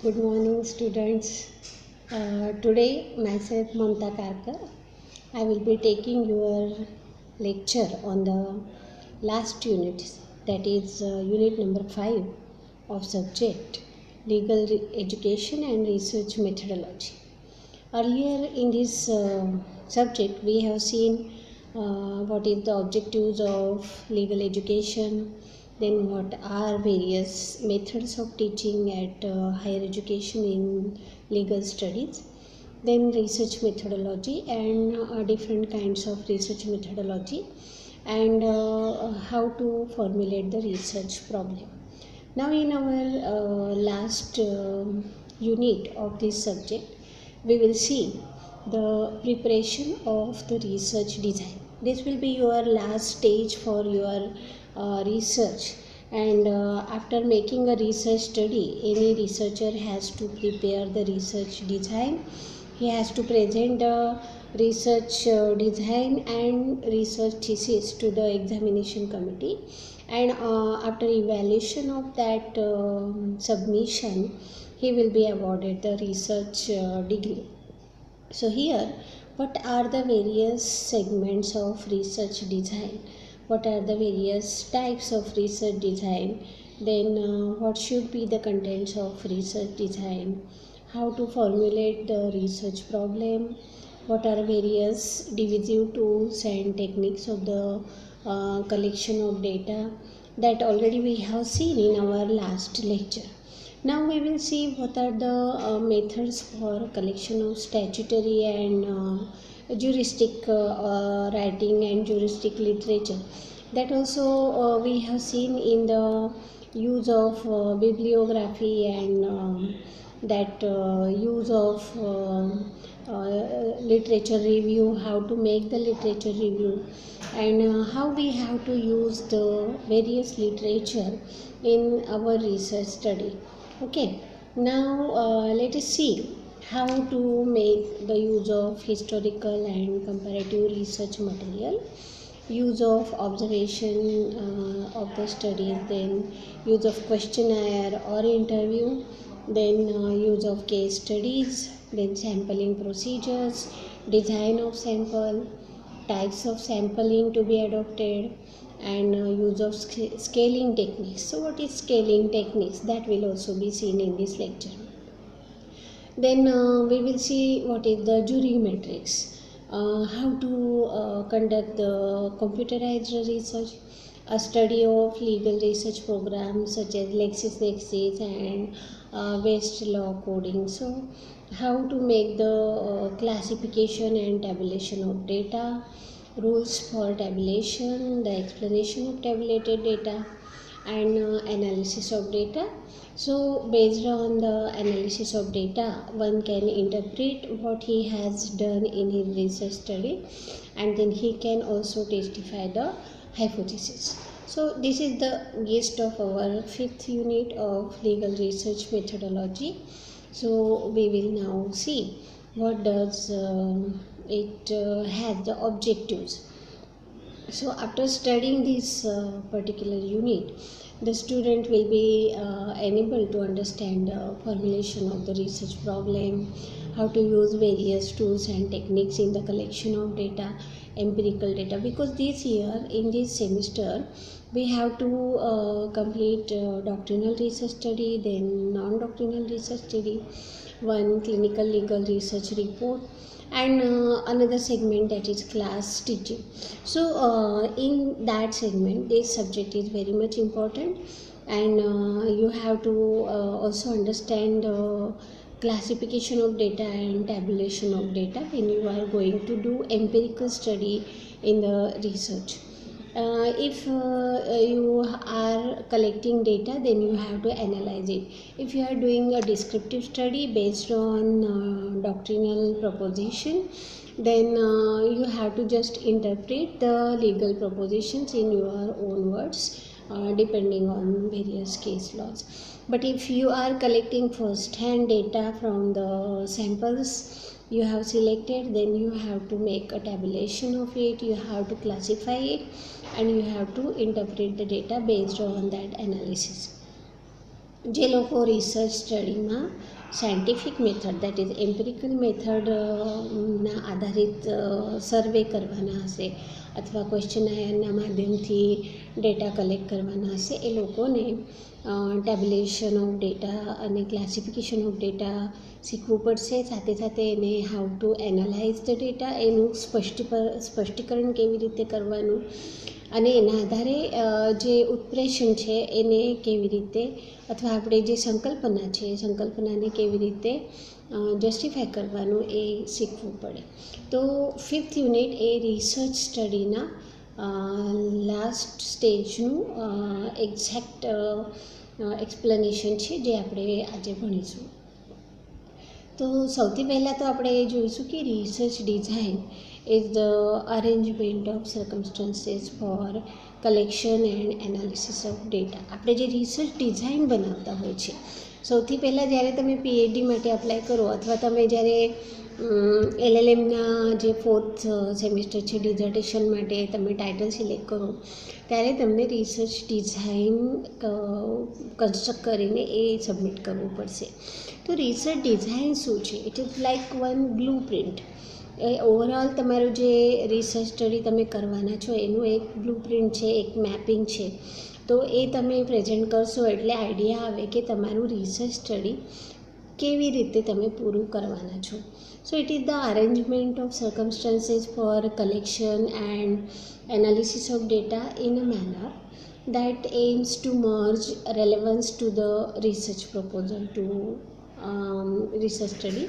Good morning, students. Today, myself Mamta Karkar, I will be taking your lecture on the last unit, that is unit number 5 of subject Legal Education and Research Methodology. Earlier in this subject, we have seen what is the objectives of legal education, then what are various methods of teaching at higher education in legal studies, then research methodology and different kinds of research methodology, and how to formulate the research problem. Now in our last unit of this subject, we will see the preparation of the research design. This will be your last stage for your research, and after making a research study, any researcher has to prepare the research design. He has to present the research design and research thesis to the examination committee, and after evaluation of that submission, he will be awarded the research degree. So here, what are the various segments of research design? What are the various types of research design? Then what should be the contents of research design? How to formulate the research problem? What are various divisive tools and techniques of the collection of data? That already we have seen in our last lecture. Now we will see what are the methods for collection of statutory and juristic writing and juristic literature. That also we have seen in the use of bibliography and that use of literature review, how to make the literature review, and how we have to use the various literature in our research study. Okay, now let us see how to make the use of historical and comparative research material, use of observation of the studies, then use of questionnaire or interview, then use of case studies, then sampling procedures, design of sample, types of sampling to be adopted, and use of scaling techniques. So what is scaling techniques? That will also be seen in this lecture. Then we will see what is the jury matrix, how to conduct the computerized research, a study of legal research programs such as LexisNexis and Westlaw coding. So how to make the classification and tabulation of data, rules for tabulation, the explanation of tabulated data, and analysis of data. So based on the analysis of data, one can interpret what he has done in his research study, and then he can also testify the hypothesis. So this is the gist of our 5th unit of legal research methodology. So we will now see what does it have the objectives. So after studying this particular unit, the student will be enabled to understand the formulation of the research problem, how to use various tools and techniques in the collection of data, empirical data, because this year in this semester we have to complete doctrinal research study, then non-doctrinal research study, one clinical legal research report, and another segment, that is class teaching. So in that segment, this subject is very much important, and you have to also understand classification of data and tabulation of data when you are going to do empirical study in the research. If you are collecting data, then you have to analyze it. If you are doing a descriptive study based on doctrinal proposition, then you have to just interpret the legal propositions in your own words, depending on various case laws. But if you are collecting first hand data from the samples you have selected, then you have to make a tabulation of it, you have to classify it, and you have to interpret the data based on that analysis. જે લોકો research સ્ટડીમાં scientific method that is empirical મેથડના આધારિત survey કરવાના હશે અથવા question આયરના માધ્યમથી data collect કરવાના હશે, એ લોકોને ટેબ્યુલેશન ઓફ ડેટા અને ક્લાસિફિકેશન ઓફ ડેટા શીખવું પડશે. સાથે સાથે એને how to analyse the data, એનું સ્પષ્ટીકરણ કેવી રીતે કરવાનું અને એના આધારે જે ઉત્પ્રેષણ છે એને કેવી રીતે અથવા આપણે જે સંકલ્પના છે એ સંકલ્પનાને કેવી રીતે જસ્ટિફાય કરવાનું એ શીખવું પડે. તો 5th યુનિટ એ રિસર્ચ સ્ટડીના લાસ્ટ સ્ટેજનું એક્ઝેક્ટ એક્સપ્લેનેશન છે જે આપણે આજે ભણીશું. તો સૌથી પહેલાં તો આપણે એ જોઈશું કે research design is the arrangement of circumstances for collection and analysis of data. આપણે જે રિસર્ચ ડિઝાઇન બનાવતા હોય છે, સૌથી પહેલાં જ્યારે તમે પીએચડી માટે અપ્લાય કરો અથવા તમે જ્યારે LLMના જે 4th સેમિસ્ટર છે ડિઝર્ટેશન માટે તમે ટાઇટલ સિલેક્ટ કરો ત્યારે તમને રિસર્ચ ડિઝાઇન કન્સ્ટ્રક્ટ કરીને એ સબમિટ કરવું પડશે. તો રિસર્ચ ડિઝાઇન શું છે? It is like one blue print. A overall તમારું જે રિસર્ચ સ્ટડી તમે કરવાના છો એનું એક બ્લુ પ્રિન્ટ છે, એક મેપિંગ છે. તો એ તમે પ્રેઝન્ટ કરશો એટલે આઈડિયા આવે કે તમારું રિસર્ચ સ્ટડી કેવી રીતે તમે પૂરું કરવાના છો. So it is the arrangement of circumstances for collection and analysis of data in a manner that aims to merge relevance to the research proposal to research study.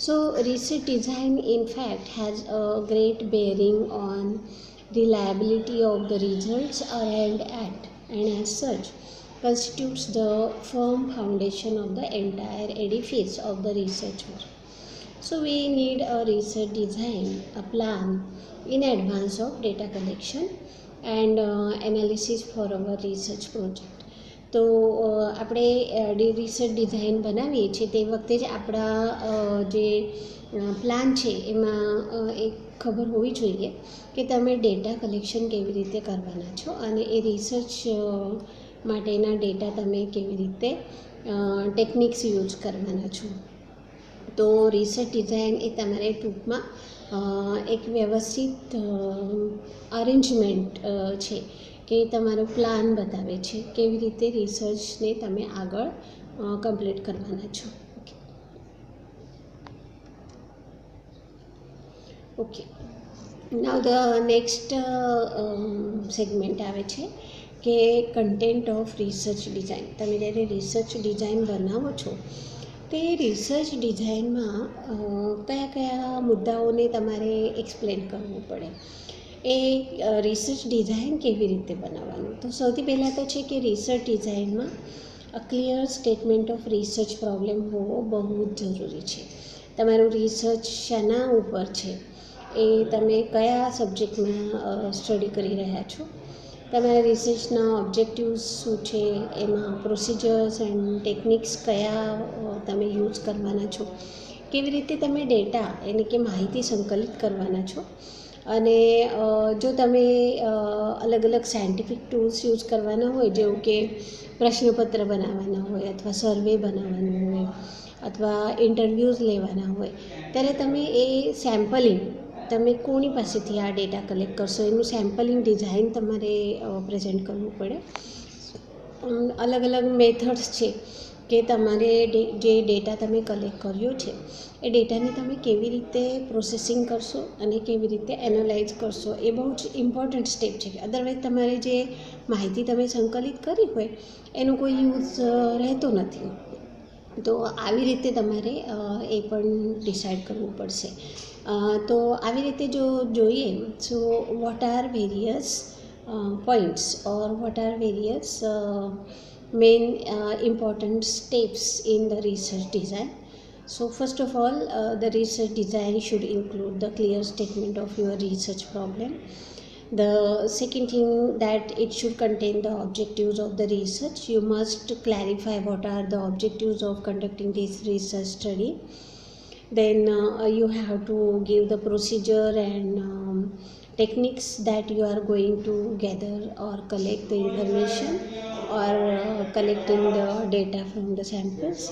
So research design in fact has a great bearing on reliability of the results arrived at, and as such constitutes the firm foundation of the entire edifice of the research work. So we need a research design, a plan in advance of data collection and analysis for our research project. તો આપણે research design બનાવીએ છીએ તે વખતે જ આપણા જે plan છે એમાં એક ખબર હોવી જોઈએ કે તમે ડેટા કલેક્શન કેવી રીતે કરવાના છો અને એ રિસર્ચ માટેના ડેટા તમે કેવી રીતે ટેકનિક્સ યુઝ કરવાના છો. તો રિસર્ચ ડિઝાઇન એ તમારે ટૂંકમાં એક વ્યવસ્થિત અરેન્જમેન્ટ છે કે તમારો પ્લાન બતાવે છે કેવી રીતે રિસર્ચને તમે આગળ કમ્પ્લીટ કરવાના છો. Okay, now the next segment આવે છે કે કન્ટેન્ટ ઓફ રિસર્ચ ડિઝાઇન. તમે જ્યારે રિસર્ચ ડિઝાઇન બનાવો છો તે રિસર્ચ ડિઝાઇનમાં કયા કયા મુદ્દાઓને તમારે એક્સપ્લેન કરવું પડે, એ રિસર્ચ ડિઝાઇન કેવી રીતે બનાવવાનું. તો સૌથી પહેલાં તો છે કે રિસર્ચ ડિઝાઇનમાં a clear statement of research problem હોવો બહુ જ જરૂરી છે. તમારું રિસર્ચ શાના ઉપર છે, એ તમે કયા સબ્જેક્ટમાં સ્ટડી કરી રહ્યા છો, તમારા રિસર્ચના ઓબ્જેક્ટિવ્સ શું છે, એમાં પ્રોસિજર્સ એન્ડ ટેકનિક્સ કયા તમે યુઝ કરવાના છો, કેવી રીતે તમે ડેટા એટલે કે માહિતી સંકલિત કરવાના છો, અને જો તમે અલગ અલગ સાયન્ટિફિક ટૂલ્સ યુઝ કરવાના હોય જેવું કે પ્રશ્નપત્ર બનાવવાના હોય અથવા સર્વે બનાવવાનું હોય અથવા ઇન્ટરવ્યૂઝ લેવાના હોય ત્યારે તમે એ સેમ્પલિંગ તમે કોની પાસેથી આ ડેટા કલેક્ટ કરશો એનું સેમ્પલિંગ ડિઝાઇન તમારે પ્રેઝન્ટ કરવું પડે. અલગ અલગ મેથડ્સ છે કે તમારે જે ડેટા તમે કલેક્ટ કર્યો છે એ ડેટાને તમે કેવી રીતે પ્રોસેસિંગ કરશો અને કેવી રીતે એનાલાઇઝ કરશો એ બહુ જ ઇમ્પોર્ટન્ટ સ્ટેપ છે. અદરવાઇઝ તમારે જે માહિતી તમે સંકલિત કરી હોય એનો કોઈ યુઝ રહેતો નથી. તો આવી રીતે તમારે એ પણ ડિસાઇડ કરવું પડશે. તો આવી રીતે જો જોઈએ so what are various points or what are various main important steps in the research design. So first of all, the research design should include the clear statement of your research problem. The second thing, that it should contain the objectives of the research. You must clarify what are the objectives of conducting this research study. Then you have to give the procedure and techniques that you are going to gather or collect the information or collecting the data from the samples.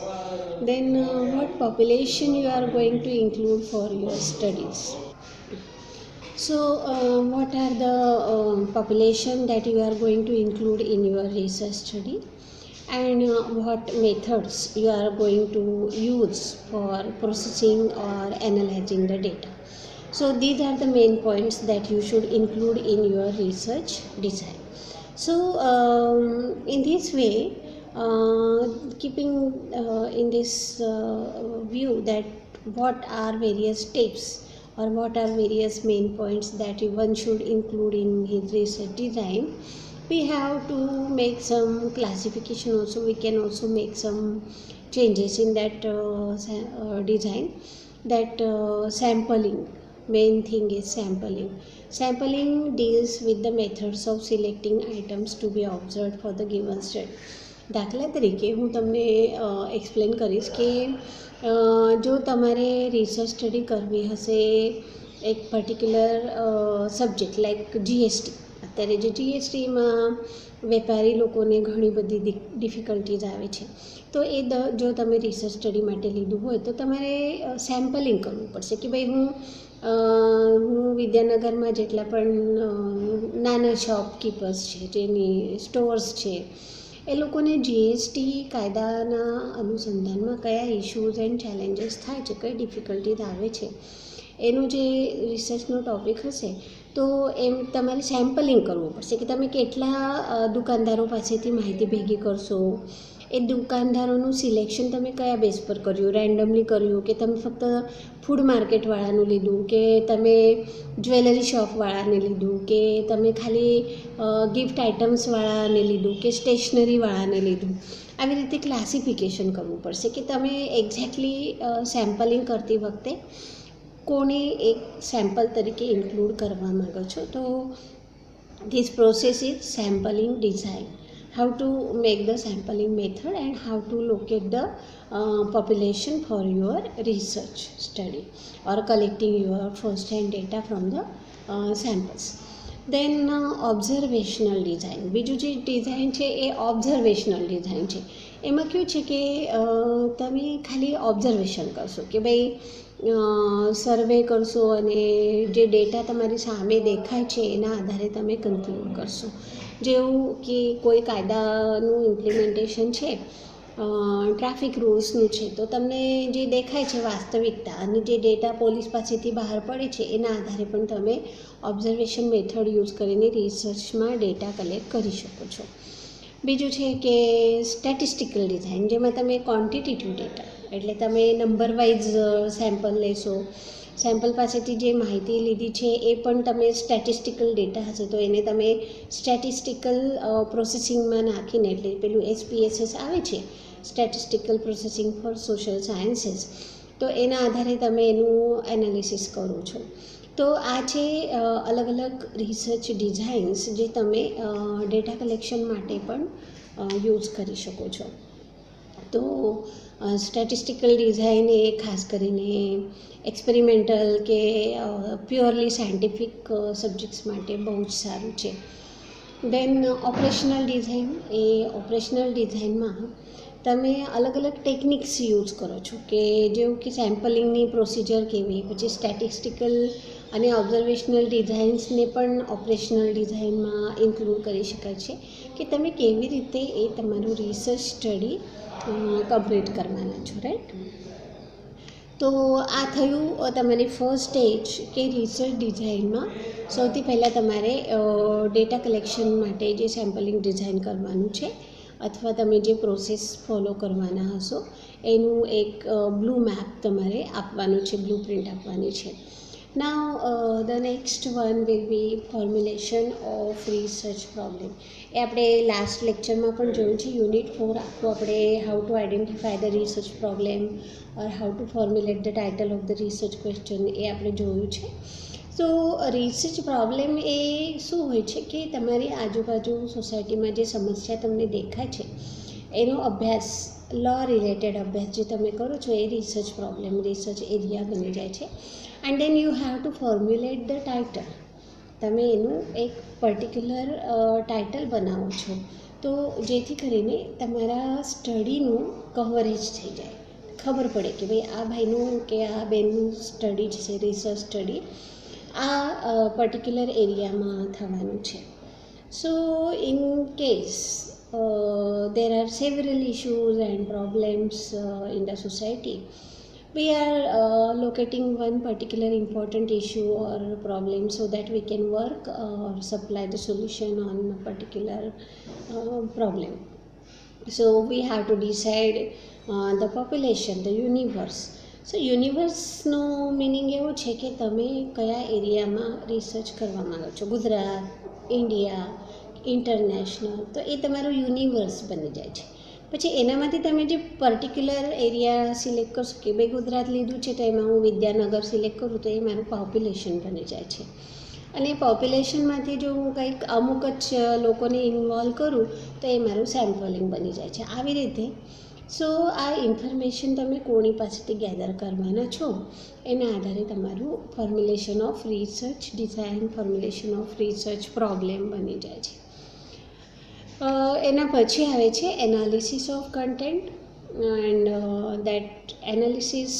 Then what population you are going to include for your studies. So what are the population that you are going to include in your research study, and what methods you are going to use for processing or analyzing the data. So these are the main points that you should include in your research design. So in this way, keeping in this view that what are various steps or what are various main points that one should include in his research design, we have to make some classification also. We can also make some changes in that design. That sampling, main thing is sampling deals with the methods of selecting items to be observed for the given study. દાખલા તરીકે હું તમને explain કરીશ કે જો તમારે research study કરવી હશે એક પર્ટિક્યુલર સબ્જેક્ટ લાઈક જીએસટી. અત્યારે જે જીએસટીમાં વેપારી લોકોને ઘણી બધી ડિફિકલ્ટીઝ આવે છે, તો એ જો તમે રિસર્ચ સ્ટડી માટે લીધું હોય તો તમારે સેમ્પલિંગ કરવું પડશે કે ભાઈ હું વિદ્યાનગરમાં જેટલા પણ નાના શોપકીપર્સ છે, જેની સ્ટોર્સ છે, એ લોકોને જીએસટી કાયદાના અનુસંધાનમાં કયા ઇશ્યુઝ એન્ડ ચેલેન્જીસ થાય છે, કઈ ડિફિકલ્ટીઝ આવે છે, એનું જે રિસર્ચનો ટૉપિક હશે તો એમ તમારે સેમ્પલિંગ કરવું પડશે કે તમે કેટલા દુકાનદારો પાસેથી માહિતી ભેગી કરશો, એ દુકાનદારોનું સિલેક્શન તમે કયા બેઝ પર કર્યું, રેન્ડમલી કર્યું કે તમે ફક્ત ફૂડ માર્કેટવાળાનું લીધું કે તમે જ્વેલરી શોપવાળાને લીધું કે તમે ખાલી ગિફ્ટ આઇટમ્સવાળાને લીધું કે સ્ટેશનરીવાળાને લીધું. આવી રીતે ક્લાસિફિકેશન કરવું પડશે કે તમે એક્ઝેક્ટલી સેમ્પલિંગ કરતી વખતે કોને એક સેમ્પલ તરીકે ઇન્ક્લુડ કરવા માગો છો. તો this process is sampling design. How to make the sampling method and how to locate the population for your research study or collecting your first hand data from the samples. Then observational design. બીજું જે design છે એ observational design છે. એમાં કેવું છે કે તમે ખાલી ઓબ્ઝર્વેશન કરશો કે ભાઈ સર્વે કરશો અને જે ડેટા તમારી સામે દેખાય છે એના આધારે તમે કન્ક્લુડ કરશો. જેવું કે કોઈ કાયદાનું ઇમ્પ્લિમેન્ટેશન છે, ટ્રાફિક રૂલ્સનું છે, તો તમને જે દેખાય છે વાસ્તવિકતા અને જે ડેટા પોલીસ પાસેથી બહાર પડે છે એના આધારે પણ તમે ઓબ્ઝર્વેશન મેથડ યુઝ કરીને રિસર્ચમાં ડેટા કલેક્ટ કરી શકો છો. બીજું છે કે સ્ટેટિસ્ટિકલ ડિઝાઇન, જેમાં તમે ક્વોન્ટિટેટિવ ડેટા એટલે તમે નંબર વાઇઝ સેમ્પલ લેશો, સેમ્પલ પાસેથી જે માહિતી લીધી છે એ પણ તમે સ્ટેટિસ્ટિકલ ડેટા હશે તો એને તમે સ્ટેટિસ્ટિકલ પ્રોસેસિંગમાં નાખીને, એટલે પેલું SPSS આવે છે, statistical processing four social sciences, તો એના આધારે તમે એનું એનાલિસિસ કરો છો. તો આ છે અલગ અલગ રિસર્ચ ડિઝાઇન્સ જે તમે ડેટા કલેક્શન માટે પણ યુઝ કરી શકો છો. તો સ્ટેટિસ્ટિકલ ડિઝાઇન એ ખાસ કરીને એક્સપેરિમેન્ટલ કે પ્યોરલી સાયન્ટિફિક સબ્જેક્ટ્સ માટે બહુ જ સારું છે. દેન ઓપરેશનલ ડિઝાઇન, એ ઓપરેશનલ ડિઝાઇનમાં તમે અલગ અલગ ટેકનિક્સ યુઝ કરો છો કે જેવું કે સેમ્પલિંગની પ્રોસિજર કેવી, પછી સ્ટેટિસ્ટિકલ અને ઓબ્ઝર્વેશનલ ડિઝાઇન્સને પણ ઓપરેશનલ ડિઝાઇનમાં ઇન્ક્લુડ કરી શકાય છે કે તમે કેવી રીતે એ તમારું રિસર્ચ સ્ટડી કમ્પ્લીટ કરવાના છો, રાઈટ. તો આ થયું તમારી ફર્સ્ટ સ્ટેજ કે રિસર્ચ ડિઝાઇનમાં સૌથી પહેલાં તમારે ડેટા કલેક્શન માટે જે સેમ્પલિંગ ડિઝાઇન કરવાનું છે અથવા તમે જે પ્રોસેસ ફોલો કરવાના હશો એનું એક બ્લુ મેપ તમારે આપવાનું છે, બ્લુ પ્રિન્ટ આપવાની છે. Now the next one will be formulation of research problem. એ આપણે લાસ્ટ લેક્ચરમાં પણ જોયું છે. યુનિટ 4 આખું આપણે how to identify the research problem or how to formulate the title of the research question એ આપણે જોયું છે. તો રિસર્ચ પ્રોબ્લેમ એ શું હોય છે કે તમારી આજુબાજુ સોસાયટીમાં જે સમસ્યા તમને દેખાય છે એનો અભ્યાસ, લો રિલેટેડ અભ્યાસ જે તમે કરો છો એ રિસર્ચ પ્રોબ્લેમ, રિસર્ચ એરિયા બની જાય છે. And then you have to formulate the title. તમે એનું એક પર્ટિક્યુલર ટાઇટલ બનાવો છો, તો જેથી કરીને તમારા સ્ટડીનું કવરેજ થઈ જાય, ખબર પડે કે ભાઈ આ ભાઈનું કે આ બેનનું સ્ટડી જ છે, રિસર્ચ સ્ટડી આ પર્ટિક્યુલર એરિયામાં થવાનું છે. સો in case there are several issues and problems in the society, we are locating one particular important issue or problem so that we can work or supply the solution on a particular problem. So we have to decide the population, the universe. So યુનિવર્સનો meaning એવો છે કે તમે કયા એરિયામાં research કરવા માગો છો, ગુજરાત, ઇન્ડિયા, ઇન્ટરનેશનલ, તો એ તમારું યુનિવર્સ બની જાય છે. પછી એનામાંથી તમે જે પર્ટિક્યુલર એરિયા સિલેક્ટ કરશો કે ભાઈ ગુજરાત લીધું છે તો એમાં હું વિદ્યાનગર સિલેક્ટ કરું તો એ મારું પોપ્યુલેશન બની જાય છે. અને પોપ્યુલેશનમાંથી જો હું કંઈક અમુક જ લોકોને ઇન્વોલ્વ કરું તો એ મારું સેમ્પલિંગ બની જાય છે. આવી રીતે સો આ ઇન્ફોર્મેશન તમે કોની પાસેથી ગેધર કરવાના છો એના આધારે તમારું formulation of research design, formulation of research problem બની જાય છે. એના પછી આવે છે analysis of content, and that analysis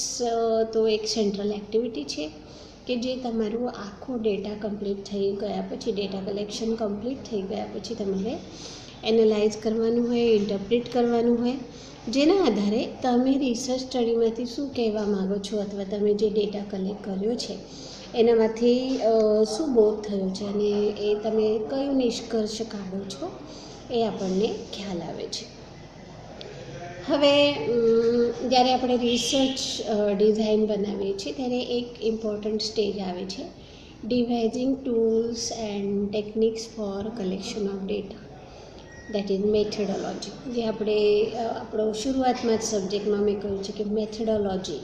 તો એક સેન્ટ્રલ એક્ટિવિટી છે કે જે તમારું આખો ડેટા કમ્પ્લીટ થઈ ગયા પછી, ડેટા કલેક્શન કમ્પ્લીટ થઈ ગયા પછી તમારે એનાલાઇઝ કરવાનું હોય, ઇન્ટરપ્રિટ કરવાનું હોય, જેના આધારે તમે રિસર્ચ સ્ટડીમાંથી શું કહેવા માગો છો અથવા તમે જે ડેટા કલેક્ટ કર્યો છે એનામાંથી શું બોધ થયો છે અને એ તમે કયો નિષ્કર્ષ કાઢો છો એ આપણને ખ્યાલ આવે છે. હવે જ્યારે આપણે રિસર્ચ ડિઝાઇન બનાવીએ છીએ ત્યારે એક ઇમ્પોર્ટન્ટ સ્ટેજ આવે છે devising tools and techniques for collection of data, that is methodology. જે આપણે આપણો શરૂઆતમાં જ સબ્જેક્ટમાં મેં કહ્યું છે કે મેથોડોલોજી,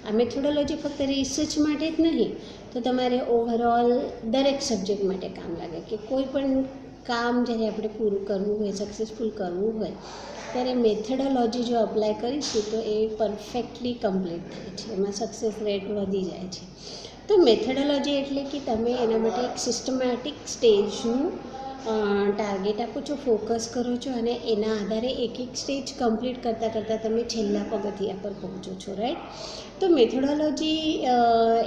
આ મેથોડોલોજી ફક્ત રિસર્ચ માટે જ નહીં તો તમારે ઓવરઓલ દરેક સબ્જેક્ટ માટે કામ લાગે કે કોઈ પણ કામ જ્યારે આપણે પૂરું કરવું હોય, સક્સેસફુલ કરવું હોય ત્યારે મેથોડોલોજી જો અપ્લાય કરીશું તો એ પરફેક્ટલી કમ્પ્લીટ થાય છે, એમાં સક્સેસ રેટ વધી જાય છે. તો મેથોડોલોજી એટલે કે તમે એના માટે એક સિસ્ટમેટિક સ્ટેજનું ટાર્ગેટ આપો છો, ફોકસ કરો છો અને એના આધારે એક એક સ્ટેજ કમ્પ્લીટ કરતાં કરતાં તમે છેલ્લા પગથિયા પર પહોંચો છો, રાઈટ. તો મેથોડોલોજી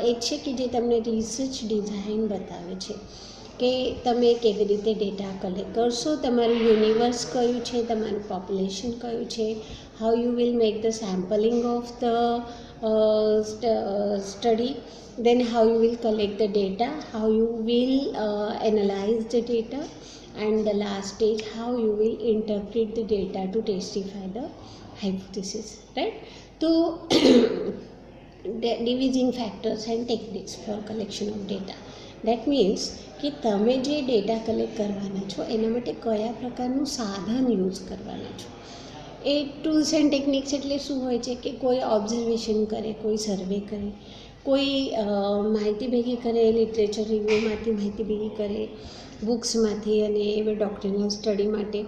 એ છે કે જે તમને રિસર્ચ ડિઝાઇન બતાવે છે કે તમે કેવી રીતે ડેટા કલેક્ટ કરશો, તમારું યુનિવર્સ કયું છે, તમારું પોપ્યુલેશન કયું છે, how you will make the sampling of the study, then how you will collect the data, how you will analyze the data, and the last stage how you will interpret the data to testify the hypothesis, right. So dividing factors and techniques for collection of data, that means કે તમે જે data collect કરવાના છો એના માટે કયા પ્રકારનું સાધન યુઝ કરવાના છો. એ ટૂલ્સ એન્ડ ટેકનિક્સ એટલે શું હોય છે કે કોઈ ઓબ્ઝર્વેશન કરે, કોઈ સર્વે કરે, કોઈ માહિતી ભેગી કરે, લિટરેચર રિવ્યૂમાંથી માહિતી ભેગી કરે, બુક્સમાંથી અને એવી ડોક્ટરનલ સ્ટડી માટે,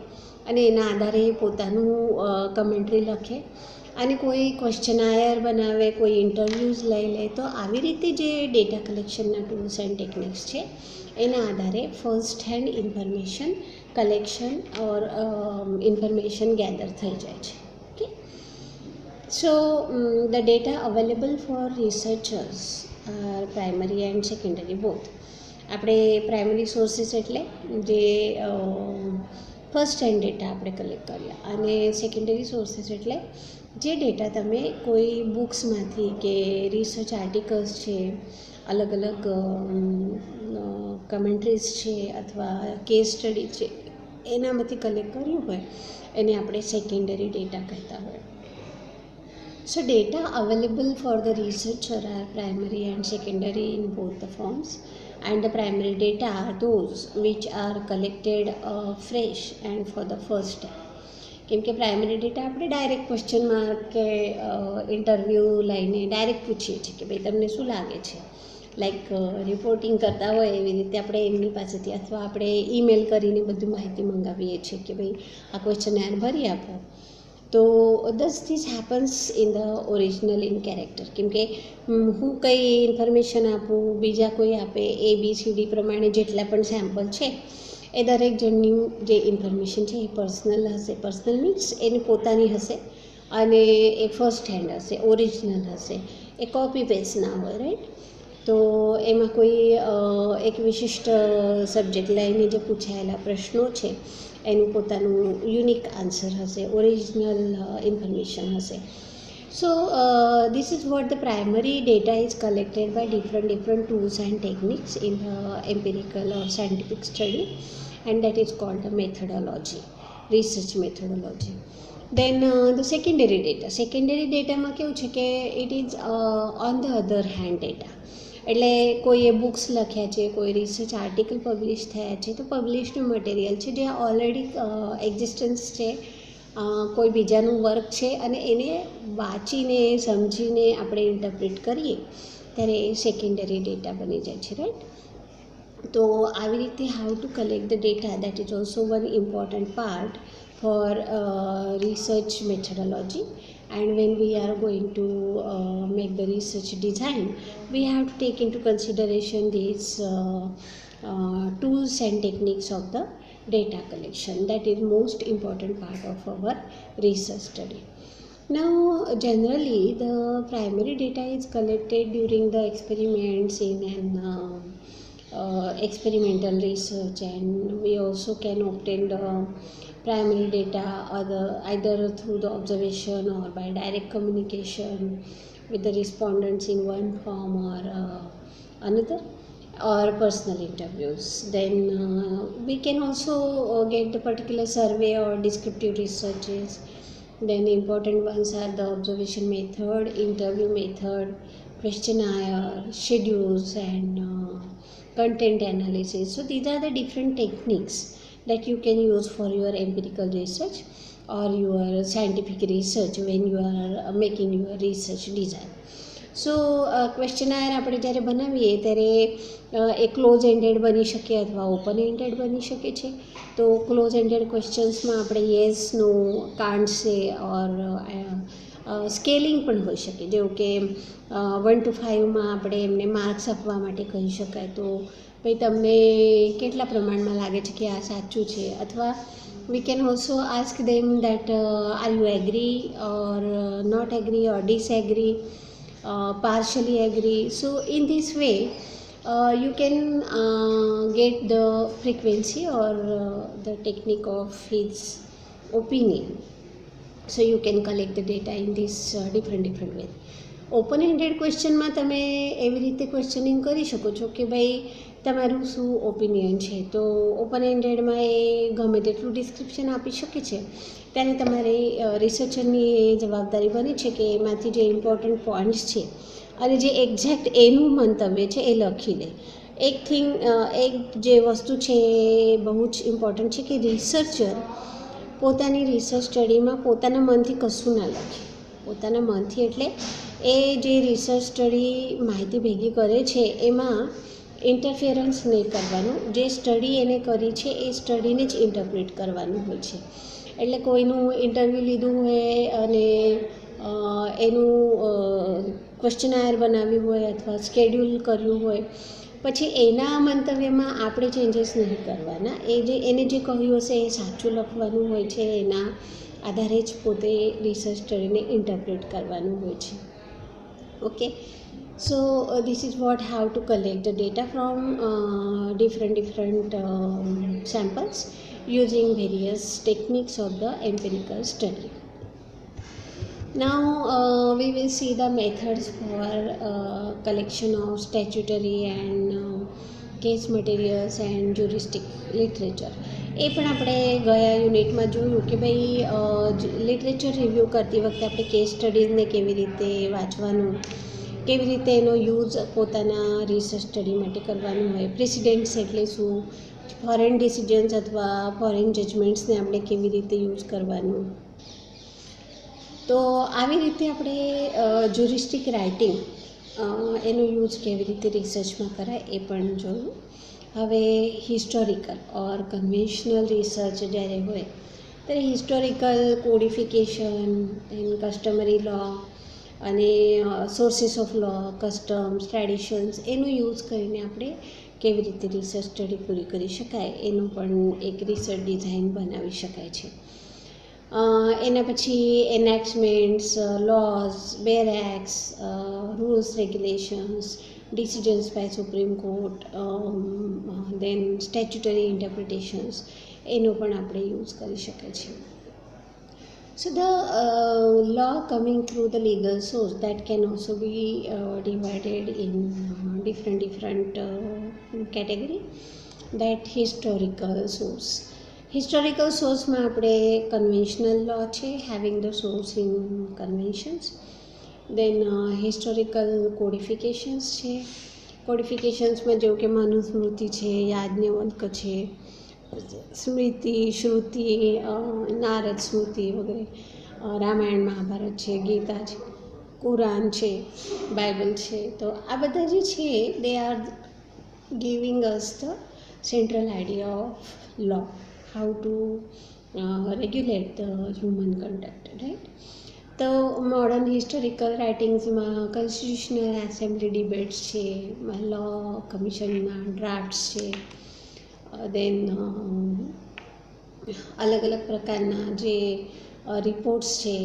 અને એના આધારે પોતાનું કમેન્ટ્રી લખે અને કોઈ ક્વેશ્ચનાયર બનાવે, કોઈ ઇન્ટરવ્યૂઝ લઈ લે. તો આવી રીતે જે ડેટા કલેક્શનના ટૂલ્સ એન્ડ ટેકનિક્સ છે એના આધારે first hand information collection or information gather થઈ જાય છે. Okay, so the data available for researchers are primary and secondary both. આપણે પ્રાઇમરી સોર્સિસ એટલે જે ફર્સ્ટ હેન્ડ ડેટા આપણે કલેક્ટ કર્યા, અને સેકન્ડરી સોર્સિસ એટલે જે ડેટા તમે કોઈ બુક્સમાંથી કે રિસર્ચ આર્ટિકલ્સ છે, અલગ અલગ કમેન્ટ્રીઝ છે અથવા કેસ સ્ટડી છે એનામાંથી કલેક્ટ કર્યું હોય એને આપણે સેકન્ડરી ડેટા કહેતા હોય. So data available for the researcher are primary and secondary in both the forms, and the primary data are those which are collected fresh and for the first time. કેમ કે primary data આપણે direct question mark કે interview લઈને direct પૂછીએ છીએ કે ભાઈ તમને શું લાગે છે, લાઈક રિપોર્ટિંગ કરતા હોય એવી રીતે આપણે એમની પાસેથી, અથવા આપણે ઈમેલ કરીને બધું માહિતી મંગાવીએ છીએ કે ભાઈ આ ક્વેશ્ચન ભરી આપો. તો દસ this happens in the original in character. કેમ કે હું કંઈ ઇન્ફોર્મેશન આપું, બીજા કોઈ આપે, ABCD પ્રમાણે જેટલા પણ સેમ્પલ છે એ દરેક જણની જે ઇન્ફોર્મેશન છે એ પર્સનલ હશે. પર્સનલ મીન્સ એની પોતાની હશે અને એ ફર્સ્ટ હેન્ડ હશે, ઓરિજિનલ હશે, એ કોપી પેસ્ટ ના હોય, રાઈટ. તો એમાં કોઈ એક વિશિષ્ટ સબ્જેક્ટ લઈને જે પૂછાયેલા પ્રશ્નો છે એનું પોતાનું યુનિક આન્સર હશે, ઓરિજિનલ ઇન્ફોર્મેશન હશે. So this is what the primary data is collected by different tools and techniques in empirical or scientific study, and that is called the methodology, research methodology. Then the secondary data માં કેવું છે કે it is on the other hand data. એટલે કોઈએ books લખ્યા છે, કોઈ research article publish થયા છે, તો પબ્લિશનું મટીરિયલ છે જે ઓલરેડી એક્ઝિસ્ટન્સ છે, કોઈ બીજાનું વર્ક છે અને એને વાંચીને સમજીને આપણે ઇન્ટરપ્રિટ કરીએ ત્યારે એ સેકન્ડરી ડેટા બની જાય છે, રાઈટ. તો આવી રીતે how to collect the data, that is also one important part for research methodology. And when we are going to make the research design, we have to take into consideration these tools and techniques of the data collection. That is most important part of our research study. Now generally the primary data is collected during the experiments in an experimental research, and we also can obtain the primary data either through the observation or by direct communication with the respondents in one form or another, or personal interviews. Then we can also get the particular survey or descriptive researches. Then important ones are the observation method, interview method, questionnaire, schedules, and content analysis. So these are the different techniques that you can use for your empirical research or your scientific research when you are making your research design. સો ક્વેશ્ચનાયર આપણે જ્યારે બનાવીએ ત્યારે એ close ended બની શકે અથવા open ended બની શકે છે. તો ક્લોઝ એન્ડેડ ક્વેશ્ચન્સમાં આપણે યસ, નો, કાન્ટ સે ઓર સ્કેલિંગ પણ હોઈ શકે. જેવું કે 1 to 5માં આપણે એમને માર્ક્સ આપવા માટે કહી શકાય. તો ભાઈ તમને કેટલા પ્રમાણમાં લાગે છે કે આ સાચું છે, અથવા we can also ask them that are you agree or not agree or disagree, partially agree. So in this way you can get the frequency or the technique of his opinion. So you can collect the data in this different way. Open ended ક્વેશ્ચનમાં તમે એવી રીતે questioning કરી શકો છો કે ભાઈ તમારું શું ઓપિનિયન છે. તો ઓપન એન્ડેડમાં એ ગમે તેટલું ડિસ્ક્રિપ્શન આપી શકે છે, ત્યારે તમારે રિસર્ચરની એ જવાબદારી બને છે કે એમાંથી જે ઇમ્પોર્ટન્ટ પોઈન્ટ્સ છે અને જે એક્ઝેક્ટ એનું મંતવ્ય છે એ લખી દે. એક જે વસ્તુ છે એ બહુ જ ઇમ્પોર્ટન્ટ છે કે રિસર્ચર પોતાની રિસર્ચ સ્ટડીમાં પોતાના મનથી કશું ના લખે. પોતાના મનથી એટલે એ જે રિસર્ચ સ્ટડી માહિતી ભેગી કરે છે એમાં ઇન્ટરફિયરન્સ નહીં કરવાનું. જે સ્ટડી એને કરી છે એ સ્ટડીને જ ઇન્ટરપ્રિટ કરવાનું હોય છે. એટલે કોઈનું ઇન્ટરવ્યૂ લીધું હોય અને એનું ક્વેશ્ચનાયર બનાવ્યું હોય અથવા સ્કેડ્યુલ કર્યું હોય, પછી એના મંતવ્યમાં આપણે ચેન્જીસ નહીં કરવાના. એને જે કહ્યું હશે એ સાચું લખવાનું હોય છે, એના આધારે જ પોતે રિસર્ચ સ્ટડીને ઇન્ટરપ્રિટ કરવાનું હોય છે. Okay, so this is how to collect the data from different samples using various techniques of the empirical study. Now we will see the methods for collection of statutory and case materials and juristic literature. એ પણ આપણે ગયા યુનિટમાં જોયું કે ભાઈ literature review કરતી વખતે આપણે કેસ સ્ટડીઝને કેવી રીતે વાંચવાનું, કેવી રીતે એનો યુઝ પોતાના રિસર્ચ સ્ટડી માટે કરવાનું હોય, પ્રેસિડેન્ટ્સ એટલે શું, ફોરેન ડિસિઝન્સ અથવા ફોરેન જજમેન્ટ્સને આપણે કેવી રીતે યુઝ કરવાનું. તો આવી રીતે આપણે જ્યુરિસ્ટિક રાઇટિંગ એનો યુઝ કેવી રીતે રિસર્ચમાં કરાય એ પણ જોયું. હવે હિસ્ટોરિકલ ઓર કન્વેન્શનલ રિસર્ચ જ્યારે હોય ત્યારે historical codification and customary law અને sources of law, customs, traditions એનો યુઝ કરીને આપણે કેવી રીતે રિસર્ચ સ્ટડી પૂરી કરી શકાય એનું પણ એક રિસર્ચ ડિઝાઇન બનાવી શકાય છે. એના પછી enactments, laws, bare acts, rules regulations, decisions by Supreme Court, then statutory interpretations એનો પણ આપણે યુઝ કરી શકીએ છીએ. So the law coming through the legal source that can also be divided in different category. That historical source. Historical source માં આપણે conventional law છે, having the source in conventions. Then historical codifications છે. કોડિફિકેશન્સમાં જેવું કે મનુસ્મૃતિ છે, યાજ્ઞવલ્ક છે, સ્મૃતિ, શ્રુતિ, નારદ સ્મૃતિ વગેરે, રામાયણ મહાભારત છે, ગીતા છે, કુરાન છે, બાઇબલ છે. તો આ બધા જે છે they are giving us the central idea of law, how to regulate the human conduct, right. તો મોડર્ન હિસ્ટોરિકલ રાઇટિંગ્સમાં કોન્સ્ટિટ્યુશનલ એસેમ્બલી ડિબેટ્સ છે, લો કમિશનના ડ્રાફ્ટ્સ છે, દેન અલગ અલગ પ્રકારના જે રિપોર્ટ્સ છે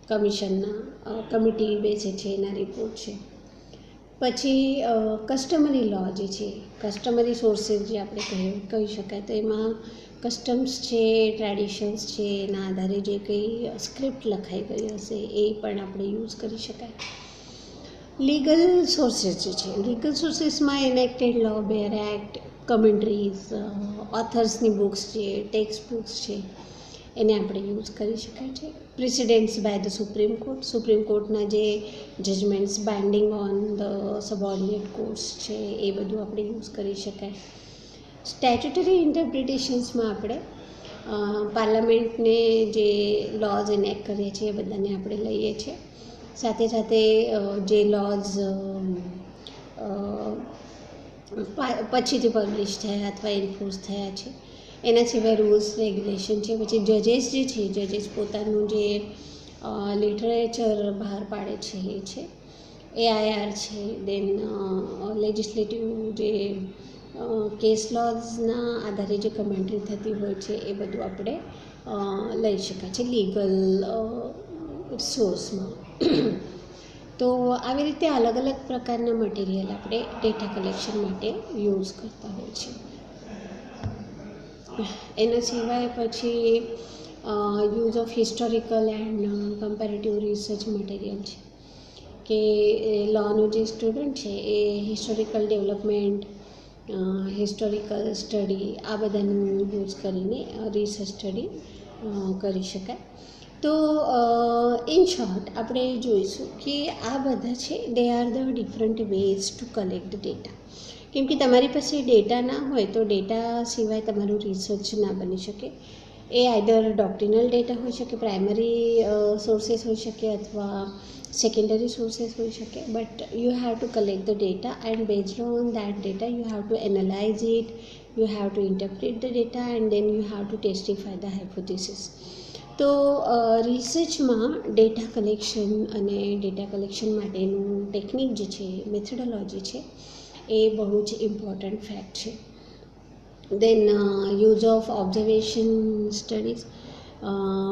કમિશનના, કમિટી બેસે છે એના રિપોર્ટ છે. પછી કસ્ટમરી લો જે છે, કસ્ટમરી સોર્સિસ જે આપણે કહી શકાય, તો એમાં કસ્ટમ્સ છે, ટ્રેડિશન્સ છે, એના આધારે જે કંઈ સ્ક્રિપ્ટ લખાઈ ગઈ હશે એ પણ આપણે યુઝ કરી શકાય. લીગલ સોર્સિસ જે છે, લીગલ સોર્સિસમાં enacted law, bare act, commentaries, ઓથર્સની બુક્સ છે, ટેક્સ્ટ બુક્સ છે, એને આપણે યુઝ કરી શકાય છે. Precedents by the supreme court, supreme કોર્ટના જે judgments binding on the subordinate courts છે એ બધું આપણે યુઝ કરી શકાય. સ્ટેચ્યુટરી ઇન્ટરપ્રિટેશન્સમાં આપણે પાર્લામેન્ટને જે લોઝ એનેક્ટ કરીએ છીએ એ બધાને આપણે લઈએ છીએ. સાથે સાથે જે લોઝ પછીથી પબ્લિશ થયા અથવા એન્ફોર્સ થયા છે એના સિવાય રૂલ્સ રેગ્યુલેશન છે. પછી જજેસ જે છે, જજેસ પોતાનું જે લિટરેચર બહાર પાડે છે એ છે AIR છે. દેન લેજિસ્લેટિવ જે કેસ લોઝના આધારે જે કમેન્ટ્રી થતી હોય છે એ બધું આપણે લઈ શકાય છે લીગલ સોર્સમાં. તો આવી રીતે અલગ અલગ પ્રકારના મટીરિયલ આપણે ડેટા કલેક્શન માટે યુઝ કરતા હોય છે. એના સિવાય પછી use of historical and comparative research material છે કે લોનું જે સ્ટુડન્ટ છે એ હિસ્ટોરિકલ ડેવલપમેન્ટ, હિસ્ટોરિકલ સ્ટડી આ બધાનું યુઝ કરીને રિસર્ચ સ્ટડી કરી શકાય. તો ઇન શોર્ટ આપણે જોઈશું કે આ બધા છે they are the different ways to collect data. કેમ કે તમારી પાસે ડેટા ના હોય તો ડેટા સિવાય તમારું રિસર્ચ ના બની શકે. એ આઈધર ડોક્ટ્રિનલ ડેટા હોઈ શકે, પ્રાઇમરી સોર્सेस હોઈ શકે અથવા સેકન્ડરી સોર્सेस હોઈ શકે. But you have to collect the data and based on that data you have to analyse it, you have to interpret the data and then you have to testify the hypothesis. તો રિસર્ચમાં data collection અને data collection માટેનું technique જે છે, methodology છે, એ બહુ જ important fact છે. Then use of observation studies.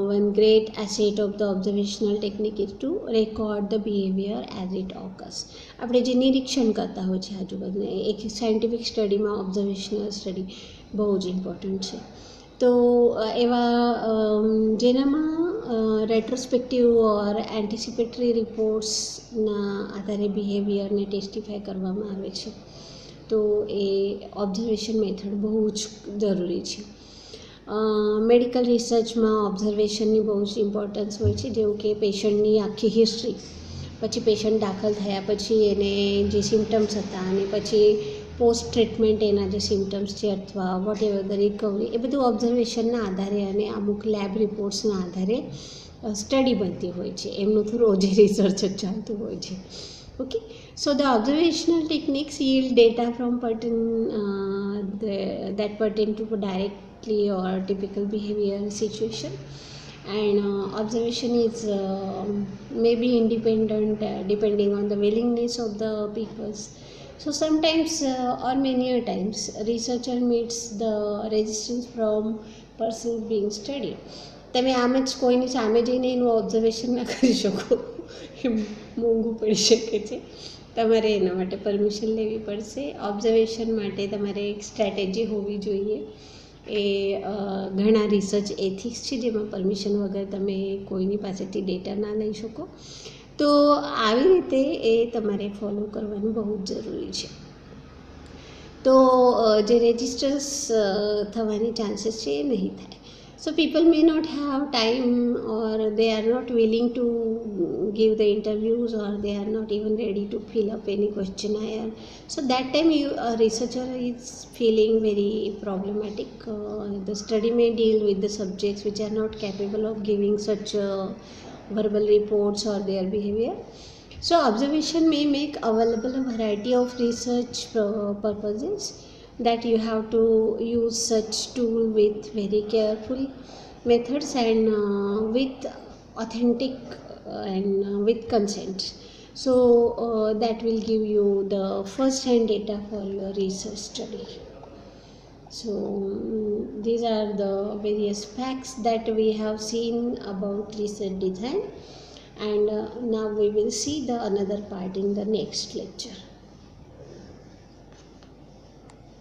One great asset of the observational technique is to record the behaviour as it occurs. આપણે જે નિરીક્ષણ કરતા હોય છે આજુબાજુ, એક સાયન્ટિફિક સ્ટડીમાં ઓબ્ઝર્વેશનલ સ્ટડી બહુ જ ઇમ્પોર્ટન્ટ છે. તો એવા જેનામાં રેટ્રોસ્પેક્ટિવ ઓર એન્ટિસિપેટરી રિપોર્ટ્સના આધારે બિહેવિયરને ટેસ્ટિફાય કરવામાં આવે છે. તો એ ઓબ્ઝર્વેશન મેથડ બહુ જ જરૂરી છે. મેડિકલ રિસર્ચમાં ઓબ્ઝર્વેશનની બહુ જ ઇમ્પોર્ટન્સ હોય છે. જેવું કે પેશન્ટની આખી હિસ્ટ્રી, પછી પેશન્ટ દાખલ થયા પછી એને જે સિમ્ટમ્સ હતા અને પછી પોસ્ટ ટ્રીટમેન્ટ એના જે સિમ્ટમ્સ છે અથવા વોટ એવર ધ રિકવરી, એ બધું ઓબ્ઝર્વેશનના આધારે અને અમુક લેબ રિપોર્ટ્સના આધારે સ્ટડી બનતી હોય છે. એમનું તો રોજ રિસર્ચ જ ચાલતું હોય છે. Okay, so the observational techniques yield data from that pertain to direct likely or typical behavior situation, and observation is maybe independent depending on the willingness of the peoples. So sometimes or many a times researcher meets the resistance from persons being studied. તમે આમ જ કોઈની સામે જઈને એનું observation ના કરી શકો, એ મોંઘું પડી શકે છે. તમારે એના માટે પરમિશન લેવી પડશે. ઓબ્ઝર્વેશન માટે તમારે એક સ્ટ્રેટેજી હોવી જોઈએ. એ ઘણા રિસર્ચ એથિક્સ છે જેમાં પરમિશન વગર તમે કોઈની પાસેથી ડેટા ના લઈ શકો. તો આવી રીતે એ તમારે ફોલો કરવાનું બહુ જ જરૂરી છે. તો જે રેજિસ્ટર્સ થવાની ચાન્સીસ છે એ નહીં થાય. So people may not have time, or they are not willing to give the interviews, or they are not even ready to fill up any questionnaire. So that time a researcher is feeling very problematic. The study may deal with the subjects which are not capable of giving such verbal reports or their behavior. So observation may make available a variety of research purposes, that you have to use such tool with very careful methods and with authentic and with consent. So that will give you the first hand data for your research study. So these are the various facts that we have seen about research design, and now we will see the another part in the next lecture.